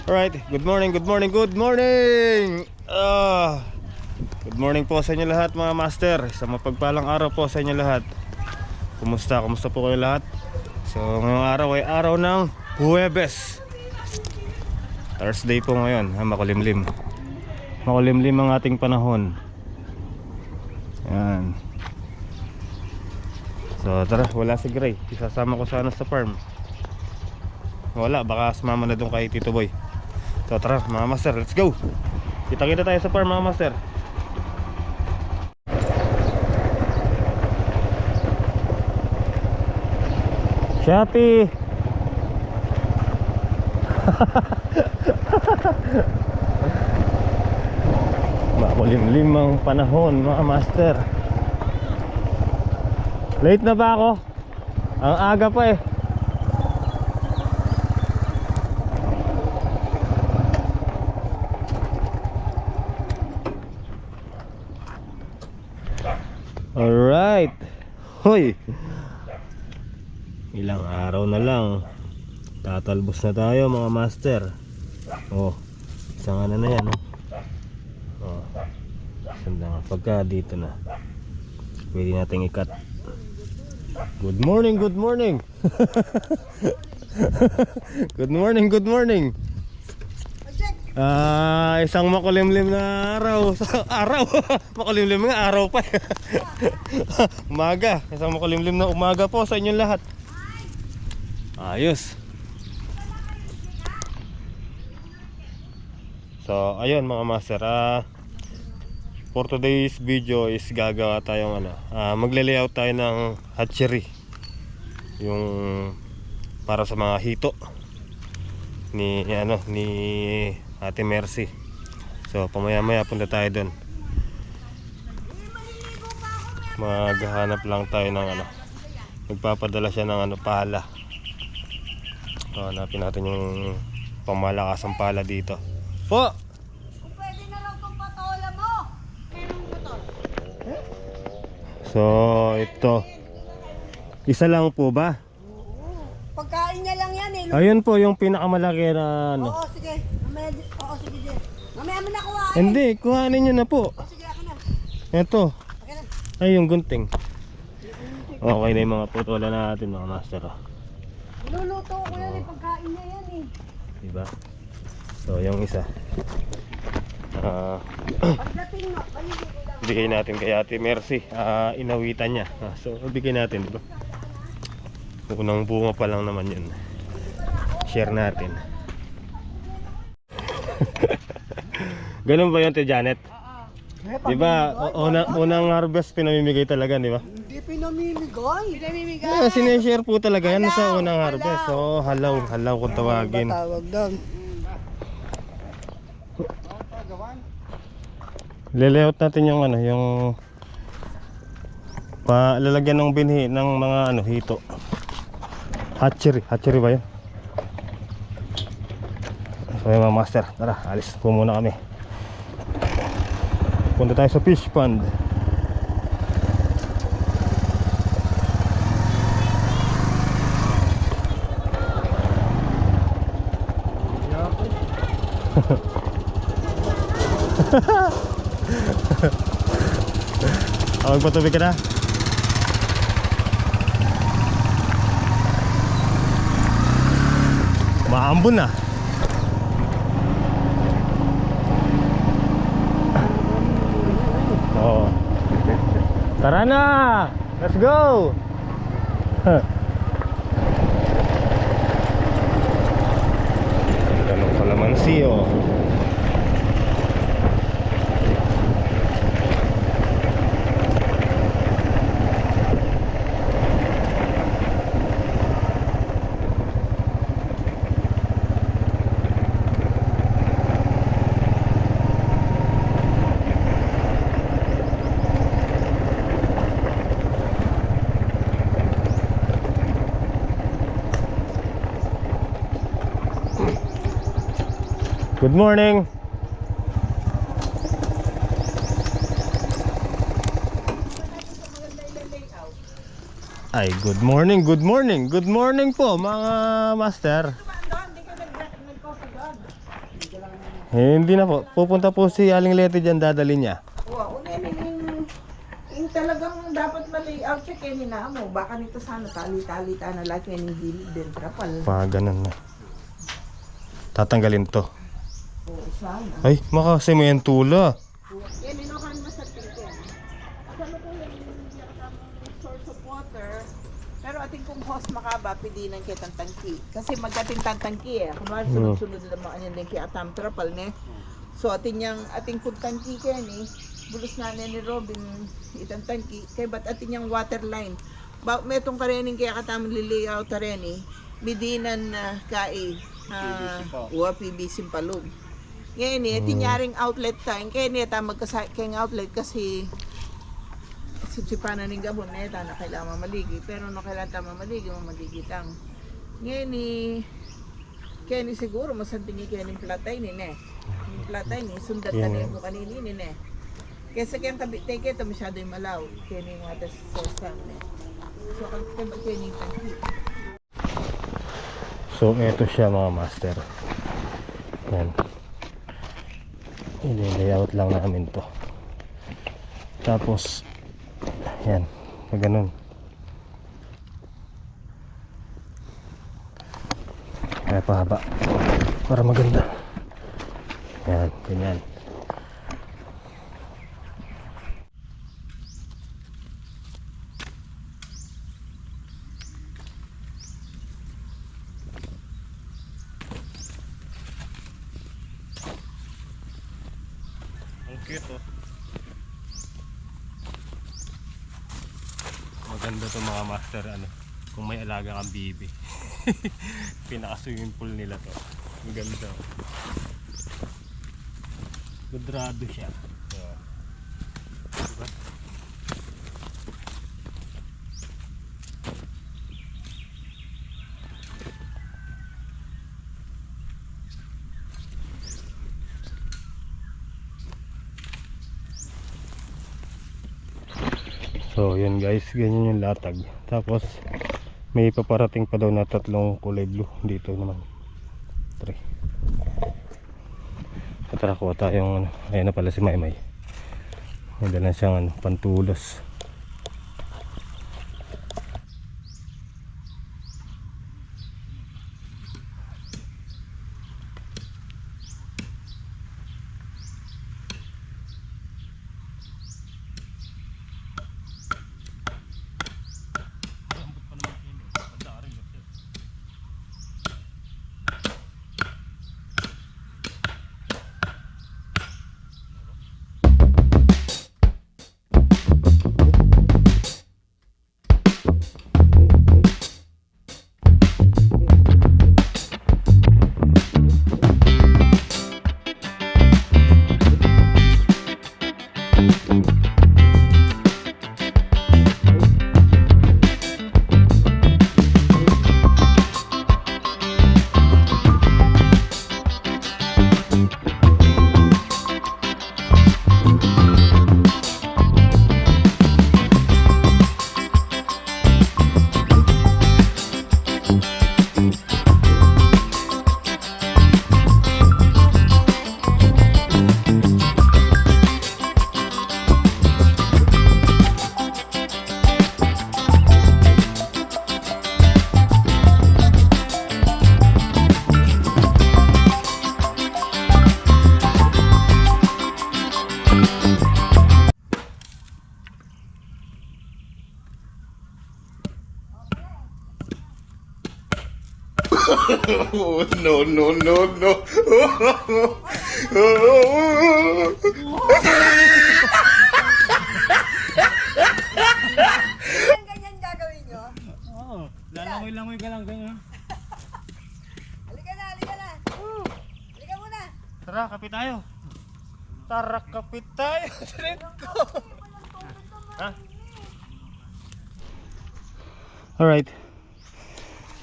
Alright, good morning, good morning, good morning! Good morning po sa inyo lahat mga master. Isang mapagpalang araw po sa inyo lahat. Kumusta po kayo lahat? So ngayong araw ay araw ng Huwebes. Thursday po ngayon, makulimlim. Makulimlim ang ating panahon. Yan. So tara, wala si Gray. Isasama ko sana sa farm. Wala, baka sumama na doon kay Tito Boy. So tara mga master, let's go. Kita-kita tayo sa farm mga master. Shopee. Makulimlim ang panahon mga master. Late na ba ako? Ang aga pa eh. Alright. Hoy, ilang araw na lang tatalbos na tayo mga master. Oh, isang ano na yan, oh. Sandang pagka dito na pwede nating ikat. Good morning, good morning. Good morning, good morning. Isang makulimlim na araw. Araw. Makulimlim nga araw pa. Umaga. Isang makulimlim na umaga po sa inyong lahat. Ayos. So ayun mga master, for today's video is gagawa tayong magle-layout tayo ng hatchery. Yung para sa mga hito ni Ate Mercy. So pamaya-maya punta tayo doon. Maghahanap lang tayo ng magpapadala siya ng pala. So hanapin natin yung pamalakas ang pala dito. Po! Kung pwede na lang itong patola mo. So ito, isa lang po ba? Pagkain niya lang yan eh. Ayun po yung pinakamalaki na Oo, sige. Oo, sige, sige. Mamaya mo na kuhain. Hindi, kuhanin nyo na po. Sige, akin na. Ito. Akin na. Ay, yung gunting. Okay na yung mga putulan natin mga master. Luluto ko yan eh. Pagkain niya yan eh. Diba? So yung isa Pagdating mo, paligid ko lang. bigay natin kay Ate Mercy. Inawitan niya. So bigay natin, diba? Unang bunga pa lang naman yun. Share natin. Ganun ba yun, Te Janet? Diba, unang harvest pinamimigay talaga, diba? Hindi pinamimigay. Pinamimigay. Sineshare po talaga yan sa unang harvest. So halaw kung tawagin. Tawag doon. Lelayout natin yung yung lalagyan ng binhi ng mga hito. Hatchery ba yun? So yung mga master, tara, alis po muna kami. Punta tayo sa fish pond. Magpatubig ka na. Maambon na. Oh. Tara na. Let's go. Ganun kalamansi oh. Good morning. Ay, good morning, good morning, good morning po mga master. Hindi na po. Pupunta po si Aling Leti dyan, dadali niya. Wow, yung talagang dapat ma-layout siya kaya mo. Baka nito sana tali-tali na laki yung gilid din. Trapal. Ganun na. Tatanggalin to. Oo, sana. Ay, makasementula. Yan, inukan mo sa tingin. Sabi ko yung source of water. Pero ating kung hose makaba, pidinan kay tangki. Kasi magating tangki eh. Kumari sunod-sunod lamang yan din kay atam trapal ne. So ating kung tangki kaya ni, bulos na ni Robin itang tangki. Kaya ba't ating yung water line. Metong karening kaya katamang lilayout kareni. Bidinan na kai. PVC palog. Ngayon eh, tinyaring outlet time. Kaya niya magkasakeng outlet kasi sipsipanan ng gabon na ito na kailangan mamaligi. Pero no kailangan mamaligi, mamaligi tang. Ngayon eh, kaya ni siguro masantingi kaya ng platay ni ne. Yung platay ni, sundat na niya mo kanini ni ne. Kaya sa kayang kabitay kaya ito masyado yung malaw. Kaya ni yung water source ne. So kaya ni yung tangki. So eto siya mga master. Yan. I-layout lang namin to. Tapos yan, ganun. Kaya pahaba para maganda. Yan, ganyan. Ang cute oh. Maganda to mga master, ano, kung may alaga kang bibi. Pinaka swimming pool nila to. Ang ganda. Kudrado siya. So, diba? So yun guys, ganyan yung latag. Tapos may paparating pa daw na 3 kulay blue dito naman. 3. Tara kuha tayong ano. Ayan na pala si Maymay. May dala siyang ano, pantulos. Oh, no, no, no, no. Ganyan gagawin nyo? Oo, lalangoy-langoy ka lang ganyan. Halika na, halika na. Halika muna. Tara, kapit tayo. Tara, kapit tayo. Ha? Alright.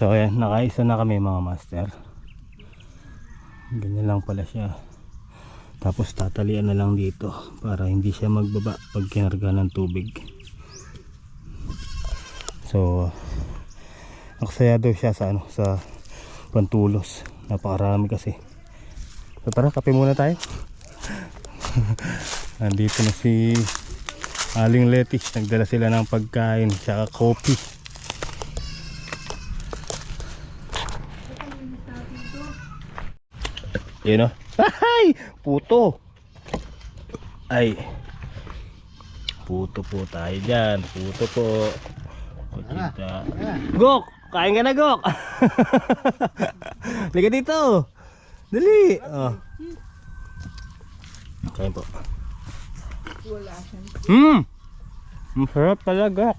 So ayan, nakaisa na kami mga master. Ganyan lang pala siya. Tapos tatalian na lang dito para hindi siya magbaba pag kinarga ng tubig. So aksaya daw siya sa ano, sa pantulos. Napakarami kasi. So tara, kape muna tayo. Nandito na si Aling Letty. Nagdala sila ng pagkain tsaka coffee. Yun o. Ay! Puto! Ay! Puto po tayo dyan. Puto po. Kita. Gok! Kain ka na, Gok! Liga dito! Dali! Oh. Kain po. Wala siya. Masarap pala, Gok.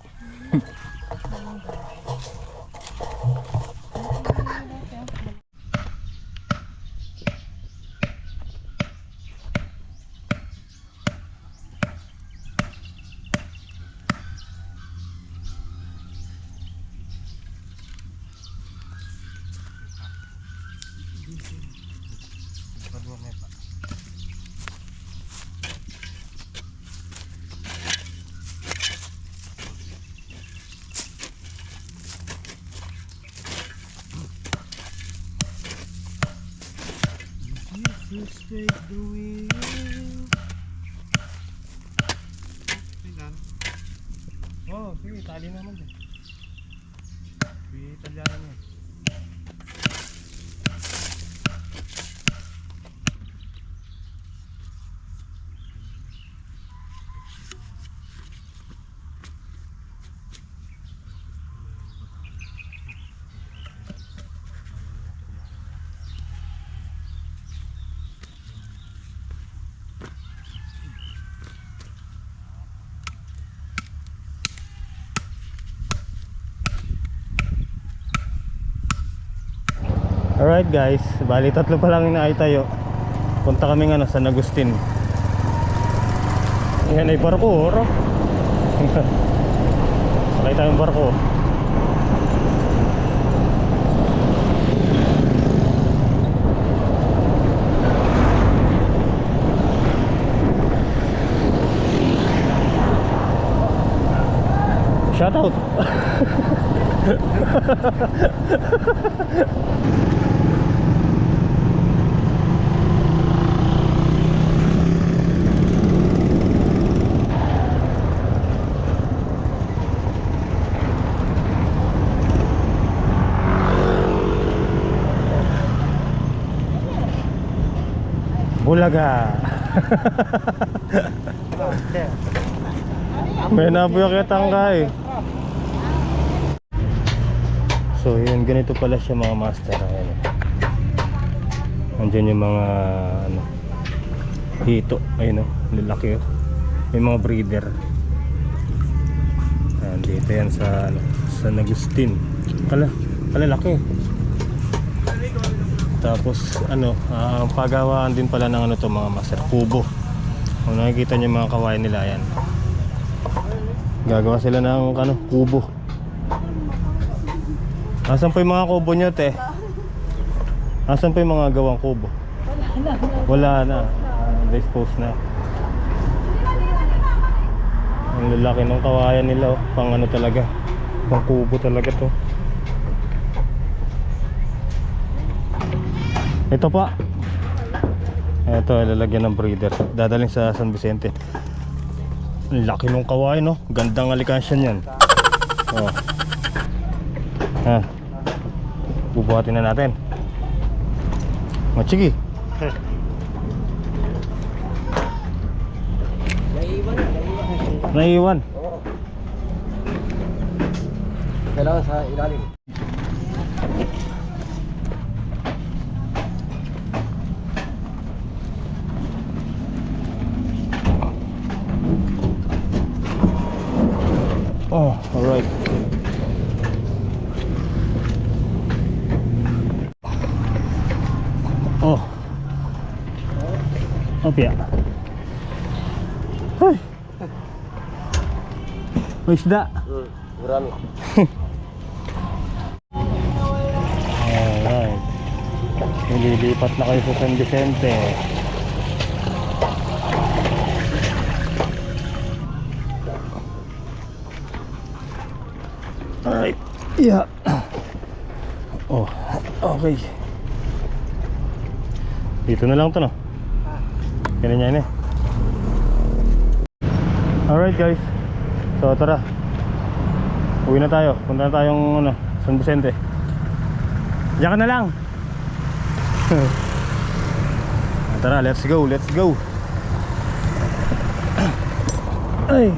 Oh, sige, tali naman din. Italiano niya. Alright guys, bali tatlo pa lang inaay tayo. Punta kami nga San Agustin. Yan ay barko, oro. Sakay tayong barko. Shout out. Bulaga. May nabuyak yung tangkay. So yun, ganito pala siya mga master. Ayan. Nandiyan yung mga ano, hito. Ayun o, lalaki o. May mga breeder. Ayan, dito yan sa San Agustin. Kalalaki. Tapos ano, pagawaan din pala ng ano to mga master, kubo. Kung nakikita nyo yung mga kawayan nila, yan. Gagawa sila ng ano, kubo. Asan po yung mga kubo nyo, te? Asan po yung mga gawang kubo? Wala na. Dispose na. Ang lalaki ng kawayan nila, oh. Pang ano talaga, pang kubo talaga to. Ito pa. Ito, lalagyan ng breeder. Dadalhin sa San Vicente. Laki ng kawain, no? Gandang alikansya niyan. Oh. Bubuhatin na natin. Machigi. Naiwan. Kailangan sa ilalim. Oh, alright. Oh. Opya. Ay. May isda. Marami. Alright. Nililipat na kayo sa San Vicente. Alright. Yeah. Oh, okay. Dito na lang to, no? Ganyan yan eh. Alright guys, so tara, uwi na tayo. Punta na tayong San Vicente. Diyan ka na lang. Tara, let's go, let's go. Ay.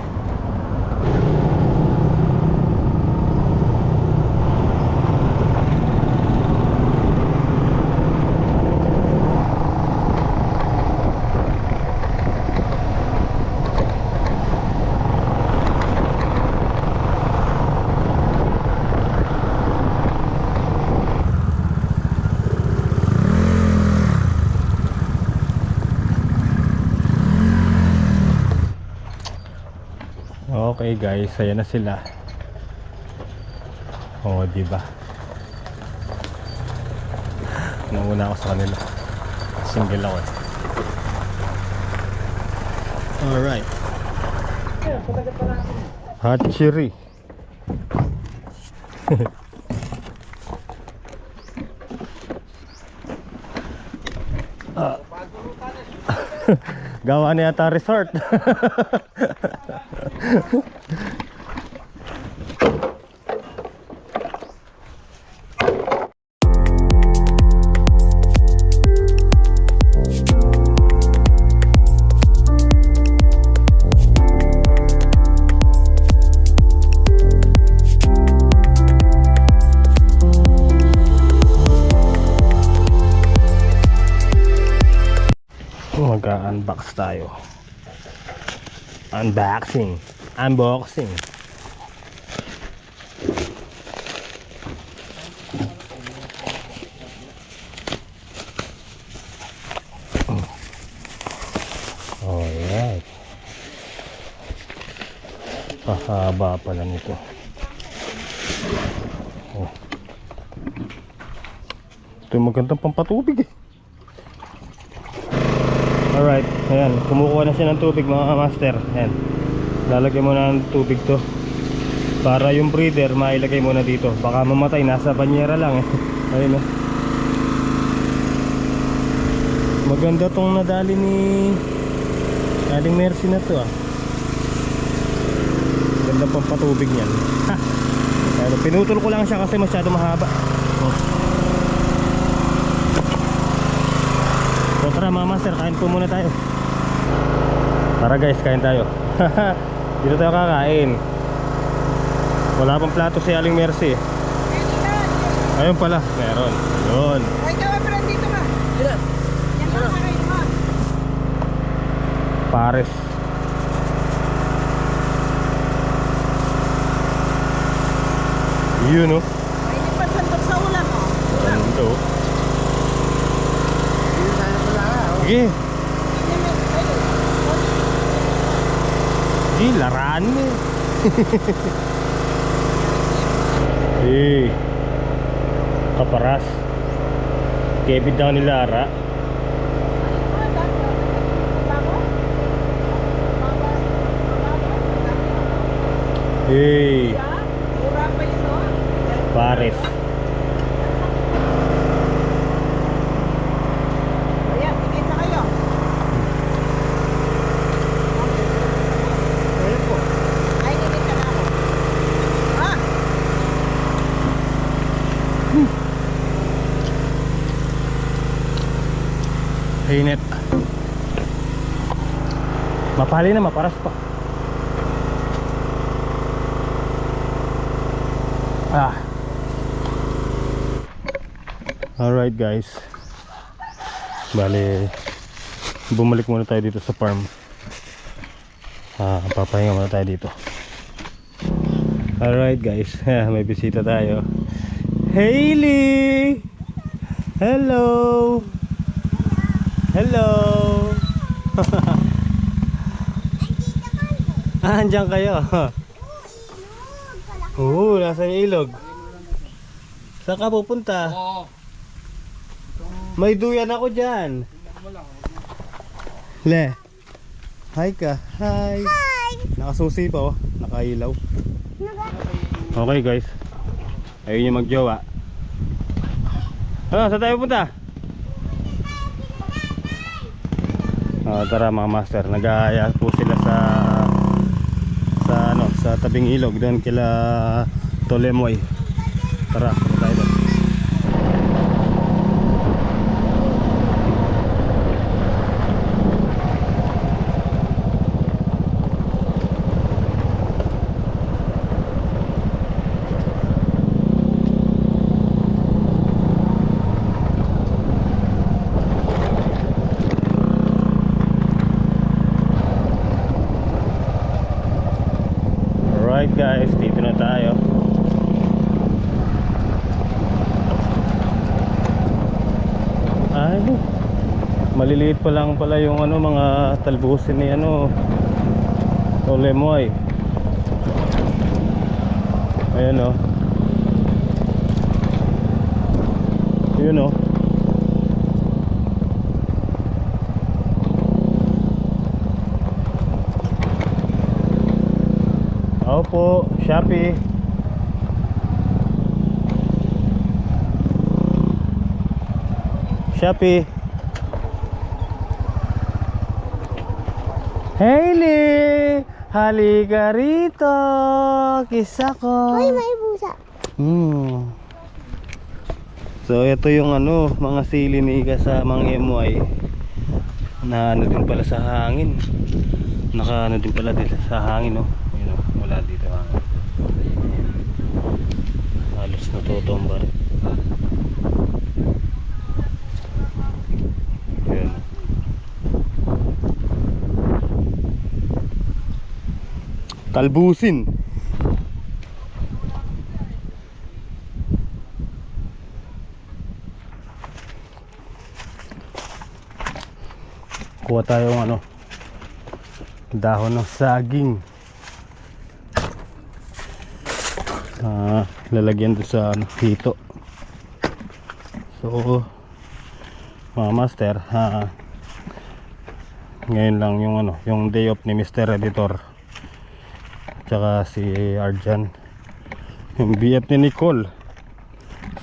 Okay guys, ayan na sila. Oh, di ba? Nauna ako sa kanila. Single ako eh. Alright. Hatchery. Gawa ni ata resort. Mag-unbox tayo. Unboxing. Unboxing. Alright. Pahaba pala nito. Oh. Ito yung magandang pampatubig eh. Alright, ayan, kumukuha na siya ng tubig mga master. Ayan, lalagay mo na ng tubig to para yung breeder mailagay mo na dito. Baka mamatay, nasa banyera lang eh. Ayun oh. Maganda tong nadali ni Aling Mercy na to ah. Ganda pang patubig niyan. Pero pinutol ko lang siya kasi masyado mahaba. Oh. So tara mga master, kain po muna tayo. Tara guys, kain tayo. Dito tayo kakain. Wala pang plato si Aling Mercy. Ayun pala, meron. Ayun. Ay, ikaw pa dito ka. Yan ka kain mo. Pares. Yun oh. Ay, hindi pa sandok sa ulam oh. Ito. Sige. Sige, laraan mo eh. Eh, kaparas. Kebit daw ni Lara. Eh, Mura pa yun oh. pares. Ayan, tigit na kayo. Ay, tigit ka na ako. Ha? Init. Mapali na, maparas pa. Ah. Alright guys. Bale, bumalik muna tayo dito sa farm. Papahinga muna tayo dito. Alright guys, may bisita tayo. Hailey! Hello! Hello! Andiyan kayo. Oo, nasa yung ilog. Saan ka pupunta? May duyan ako dyan. Le. Hi ka. Hi. Nakasusi pa oh. Nakailaw. Okay guys. Ayun yung magjowa. Ano, saan tayo pupunta? Tara mga master, nag-aaya po sila sa tabing ilog doon kila Tolemoy. Tara, punta tayo doon. Alright guys, dito na tayo. Ay, maliliit pa lang pala yung mga talbusin ni Tolemoy. Ayan o. Yun o. Opo, Shopee. Shopee. Hailey, halika rito. Kiss ako. Hoy, may busa. So ito yung mga sili ni Ika sa mga MY na din pala sa hangin. Naka din pala dito sa hangin, no. Wala dito hangin. Halos natutumba rin. Ayan. Talbusin. Kuha tayong dahon ng saging. Lalagyan doon sa hito. So mga master, ngayon lang yung day off ni Mr. Editor tsaka si Arjan, yung BF ni Nicole.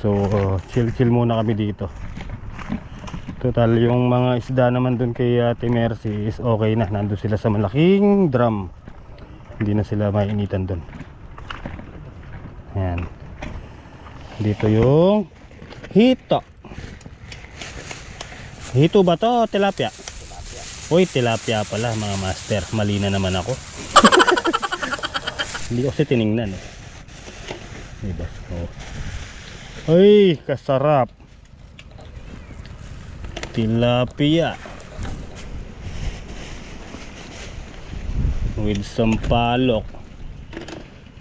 So chill muna kami dito. Total yung mga isda naman dun kay Ate Mercy is okay na, nandun sila sa malaking drum, hindi na sila mainitan dun. Ayan. Dito yung hito. Hito ba to? Tilapia? Uy, tilapia pala mga master. Mali na naman ako. Hindi ko kasi tinignan eh. Diba? Oh. Ay, kasarap. Tilapia with sampalok,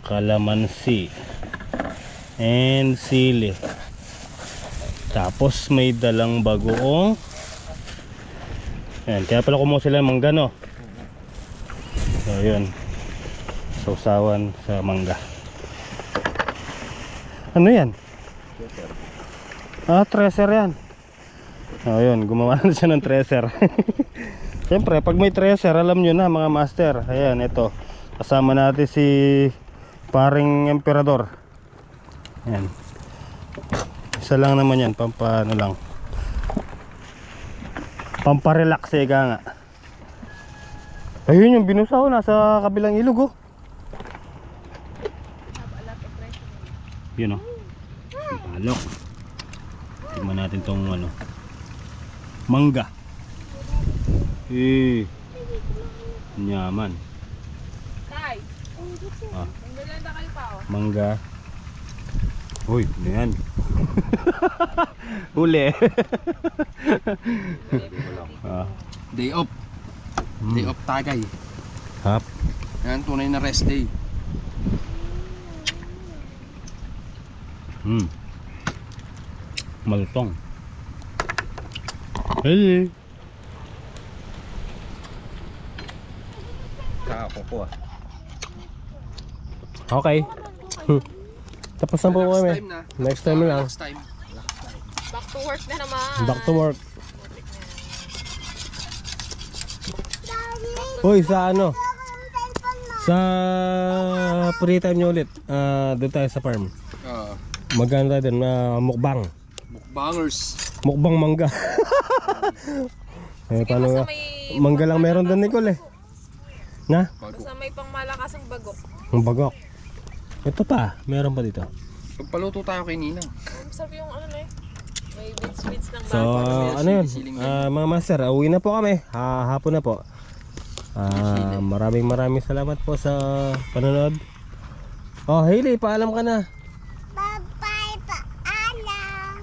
kalamansi and sili. Tapos may dalang bagoong. Ayan, kaya pala kumuha sila ng mangga, no? So yun, sausawan sa mangga. Ano yan? Treasure yan. O yun, gumawa na siya ng treasure. Siyempre, pag may treasure, alam nyo na mga master. Ayan, ito. Kasama natin si paring emperador. Ayan. Isa lang naman yan, pampano lang. Pamparelax eh ka nga. Ayun yung binusaw, nasa kabilang ilog oh. Yun oh. Palok. Tingnan natin tong mangga. Nyaman. Tay, magdalanda kayo pa oh. Mangga. Uy, ano yan? Huli. Day off. Day off tagay. Hap. Yan, tunay na rest day. Malutong. Hey. Kakakuha. Okay. Tapos na po kami. Time na. Next time lang. Next time. Back to work na naman. Back to work. Uy, sa sa free time nyo ulit, doon tayo sa farm. Maganda tayo doon, mukbang. Mukbangers. Mukbang mangga. Eh, paano nga? Mangga lang meron doon, Nicole eh. Na? Basta may pang malakasang bagok. Ang bagok. Ito pa, meron pa dito. Pagpaluto tayo kay Ninang. Masarap yung ano na eh. May bits-bits ng So, ano yun? Mga master, uwi na po kami. Hapon na po. Maraming salamat po sa panonood. Oh, Hailey, paalam ka na. Bye-bye, paalam.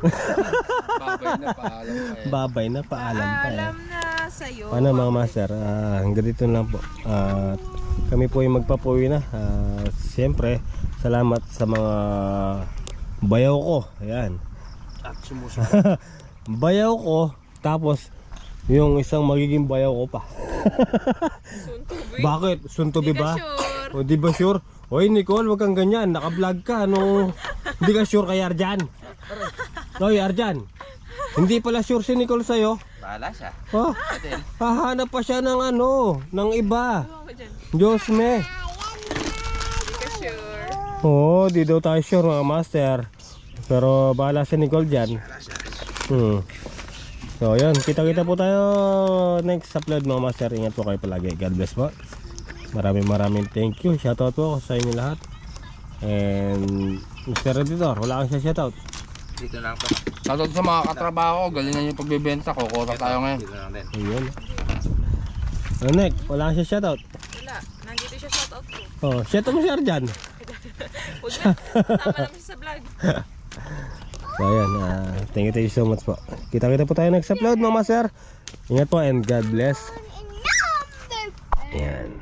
Babay na paalam kayo. Babay na, paalam pa eh. alam na sa'yo. Ano mga master, hanggang dito lang po. Kami po yung magpapuwi na. Siyempre, salamat sa mga bayaw ko. Ayan. At sumusunod. Bayaw ko, tapos yung isang magiging bayaw ko pa. Soon to be. Bakit? Suntubi Di ka ba? sure. O di ba sure? Hoy Nicole, wag kang ganyan. Naka-vlog ka. Ano? Hindi ka sure kay Arjan. Hoy Arjan. Hindi pala sure si Nicole sa'yo. Bahala siya. Oh, hahanap pa siya ng ano, ng iba. Ano ka dyan? Diyos me. Di ka sure. Oo, di daw tayo sure mga master. Pero bahala si Nicole dyan. So yun, kita-kita po tayo next upload mga master. Ingat po kayo palagi. God bless po. Maraming thank you. Shoutout po sa inyo lahat. And Mr. Editor, wala kang shoutout. Dito lang to. Shoutout sa mga katrabaho ko. Galingan yung pagbebenta ko. Kota tayo ngayon. Dito lang din. Ayun. Nick, wala kang shoutout. Wala. Nandito siya shoutout ko. Oh, shoutout mo si Arjan. Huwag na. Tama lang siya sa vlog. So ayan, thank you so much po. Kita-kita po tayo next upload mga master. Ingat po and God bless. Ayan.